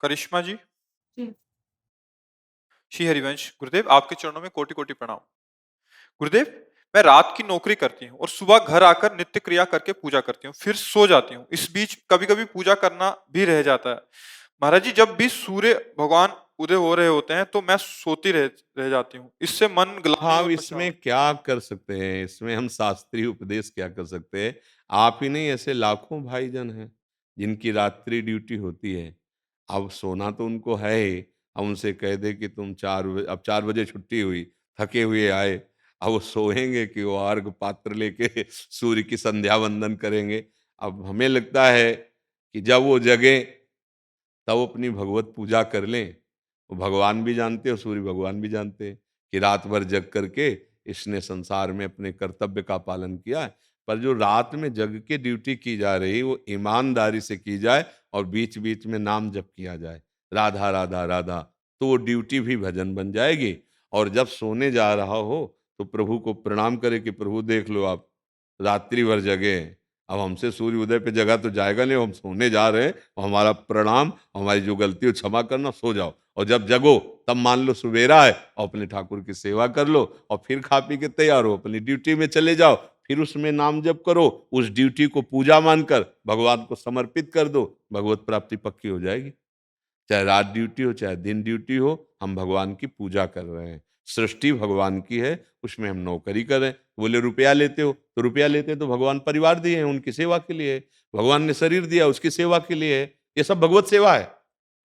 करिश्मा जी, जी, श्री हरिवंश, गुरुदेव आपके चरणों में कोटि-कोटि प्रणाम। गुरुदेव, मैं रात की नौकरी करती हूँ और सुबह घर आकर नित्य क्रिया करके पूजा करती हूँ, फिर सो जाती हूँ। इस बीच कभी-कभी पूजा करना भी रह जाता है। महाराज जी, जब भी सूर्य भगवान उदय हो रहे होते हैं, तो मैं सोती रह जाती हूँ। इससे मन ग्लानि हाँ, अब और इसमें पछतावा। क्या कर सकते हैं? इसमें हम शास्त्रीय उपदेश क्या कर सकते हैं? आप ही नहीं, ऐसे लाखों भाईजन हैं, जिनकी रात्रि ड्यूटी होती है। अब सोना तो उनको है ही, अब उनसे कह दें कि तुम 4 बजे, अब 4 बजे छुट्टी हुई, थके हुए आए, अब वो सोएँगे कि वो अर्घ पात्र लेके सूर्य की संध्या वंदन करेंगे? अब हमें लगता है कि जब वो जगें तब वो अपनी भगवत पूजा कर लें। वो भगवान भी जानते हैं और सूर्य भगवान भी जानते हैं कि रात भर जग करके इसने संसार में अपने कर्तव्य का पालन किया है। पर जो रात में जग के ड्यूटी की जा रही वो ईमानदारी से की जाए और बीच-बीच में नाम जप किया जाए। राधा, राधा, राधा, तो वो ड्यूटी भी भजन बन जाएगी। और जब सोने जा रहा हो तो प्रभु को प्रणाम करे कि प्रभु देख लो आप रात्रि भर जगे हैं। अब हमसे सूर्य उदय पे जगा तो जाएगा नहीं, हम सोने जा रहे हैं और हमारा प्रणाम, हमारी जो गलती हो क्षमा करना, सो जाओ। और जब जगो तब मान लो सवेरा है और अपने ठाकुर की सेवा कर लो और फिर खा पी के तैयार हो अपनी ड्यूटी में चले जाओ। फिर उसमें नाम जप करो, उस ड्यूटी को पूजा मानकर भगवान को समर्पित कर दो, भगवत प्राप्ति पक्की हो जाएगी। चाहे रात ड्यूटी हो, चाहे दिन ड्यूटी हो, हम भगवान की पूजा कर रहे हैं। सृष्टि भगवान की है, उसमें हम नौकरी कर रहे हैं। बोले रुपया लेते हो, तो रुपया लेते तो भगवान परिवार दिए हैं, उनकी सेवा के लिए है। भगवान ने शरीर दिया, उसकी सेवा के लिए है। ये सब भगवत सेवा है।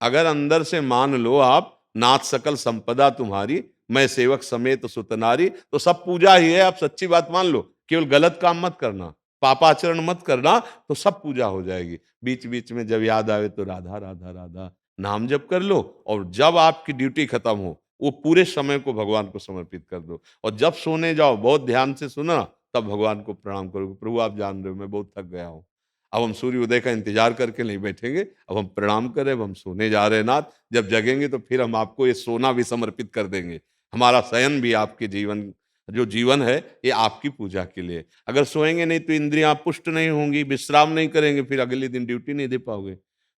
अगर अंदर से मान लो आप, नाथ सकल संपदा तुम्हारी, मैं सेवक समेत सुत नारी, तो सब पूजा ही है। आप सच्ची बात मान लो, केवल गलत काम मत करना, पापाचरण मत करना, तो सब पूजा हो जाएगी। बीच-बीच में जब याद आवे तो राधा, राधा, राधा नाम जप कर लो और जब आपकी ड्यूटी खत्म हो, वो पूरे समय को भगवान को समर्पित कर दो। और जब सोने जाओ बहुत ध्यान से सुना, तब भगवान को प्रणाम करो, प्रभु आप जान रहे हो मैं बहुत थक गया हूँ। अब हम सूर्य उदय का इंतजार करके नहीं बैठेंगे, अब हम प्रणाम करें, अब हम सोने जा रहे हैं नाथ। जब जगेंगे तो फिर हम आपको ये सोना भी समर्पित कर देंगे। हमारा शयन भी आपके जीवन, जो जीवन है ये आपकी पूजा के लिए। अगर सोएंगे नहीं तो इंद्रियां पुष्ट नहीं होंगी, विश्राम नहीं करेंगे, फिर अगले दिन ड्यूटी नहीं दे पाओगे।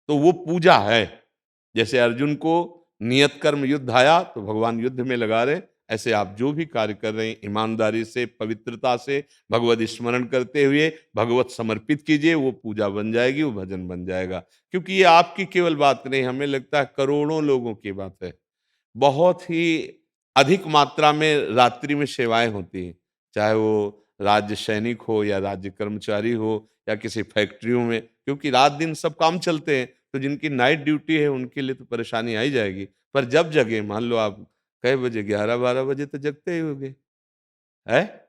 तो वो पूजा है। जैसे अर्जुन को नियत कर्म युद्ध आया तो भगवान युद्ध में लगा रहे, ऐसे आप जो भी कार्य कर रहे हैं ईमानदारी से, पवित्रता से, भगवत स्मरण करते हुए भगवत समर्पित कीजिए, वो पूजा बन जाएगी, वो भजन बन जाएगा। क्योंकि ये आपकी केवल बात नहीं, हमें लगता है करोड़ों लोगों की बात है। बहुत ही अधिक मात्रा में रात्रि में सेवाएं होती हैं, चाहे वो राज्य सैनिक हो या राज्य कर्मचारी हो या किसी फैक्ट्रियों में, क्योंकि रात दिन सब काम चलते हैं। तो जिनकी नाइट ड्यूटी है उनके लिए तो परेशानी आ ही जाएगी। पर जब जगे, मान लो आप कई बजे, 11-12 बजे तो जगते ही होगे, है?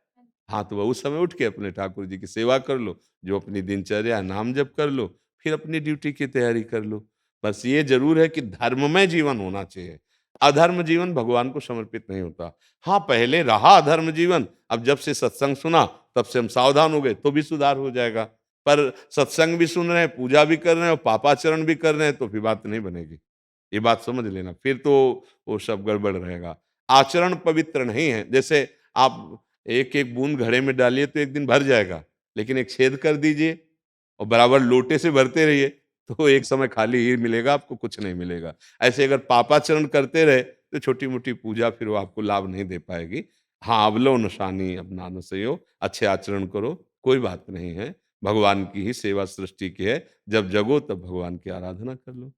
हाँ, तो उस समय उठ के अपने ठाकुर जी की सेवा कर लो, जो अपनी दिनचर्या है, नाम जप कर लो, फिर अपनी ड्यूटी की तैयारी कर लो। बस ये ज़रूर है कि धर्ममय जीवन होना चाहिए। अधर्म जीवन भगवान को समर्पित नहीं होता। हाँ, पहले रहा अधर्म जीवन, अब जब से सत्संग सुना, तब से हम सावधान हो गए, तो भी सुधार हो जाएगा। पर सत्संग भी सुन रहे हैं, पूजा भी कर रहे हैं और पापाचरण भी कर रहे हैं, तो फिर बात नहीं बनेगी। ये बात समझ लेना, फिर तो वो सब गड़बड़ रहेगा। आचरण पवित्र नहीं है। जैसे आप एक-एक बूंद घड़े में डालिए तो एक दिन भर जाएगा, लेकिन एक छेद कर दीजिए और बराबर लोटे से भरते रहिए, तो एक समय खाली ही मिलेगा, आपको कुछ नहीं मिलेगा। ऐसे अगर पापाचरण करते रहे, तो छोटी-मोटी पूजा फिर वो आपको लाभ नहीं दे पाएगी। हाँ, अवलो नशानी अपना न सयो, अच्छे आचरण करो, कोई बात नहीं है। भगवान की ही सेवा सृष्टि की है। जब जगो तब भगवान की आराधना कर लो।